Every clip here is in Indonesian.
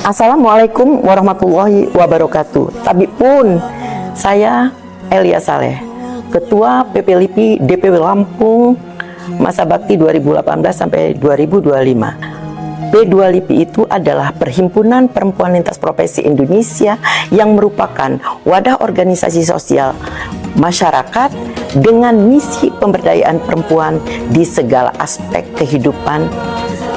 Assalamualaikum warahmatullahi wabarakatuh. Tabib pun, saya Elia Saleh, Ketua PP LIPI DPW Lampung masa bakti 2018 sampai 2025. P2LIPI itu adalah Perhimpunan Perempuan Lintas Profesi Indonesia yang merupakan wadah organisasi sosial masyarakat dengan misi pemberdayaan perempuan di segala aspek kehidupan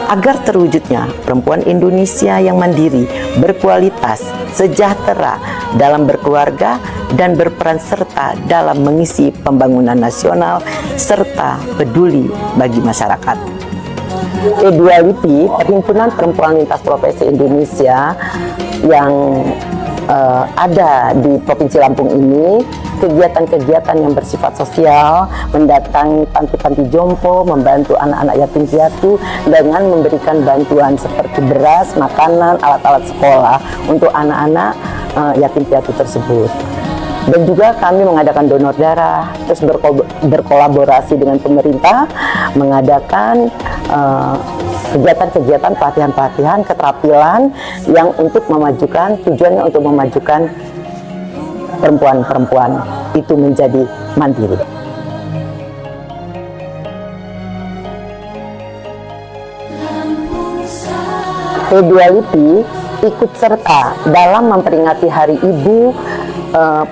agar terwujudnya perempuan Indonesia yang mandiri, berkualitas, sejahtera dalam berkeluarga dan berperan serta dalam mengisi pembangunan nasional serta peduli bagi masyarakat. P2LIPI, Perhimpunan Perempuan Lintas Profesi Indonesia yang ada di Provinsi Lampung ini, kegiatan-kegiatan yang bersifat sosial, mendatangi panti-panti jompo, membantu anak-anak yatim piatu dengan memberikan bantuan seperti beras, makanan, alat-alat sekolah untuk anak-anak yatim piatu tersebut. Dan juga kami mengadakan donor darah, terus berkolaborasi dengan pemerintah, mengadakan kegiatan-kegiatan pelatihan-pelatihan keterampilan yang untuk memajukan, tujuannya untuk memajukan perempuan-perempuan itu menjadi mandiri. P2LIPI ikut serta dalam memperingati Hari Ibu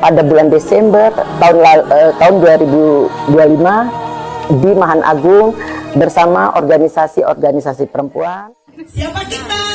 pada bulan Desember tahun 2025 di Mahan Agung bersama organisasi-organisasi perempuan. Siapa kita?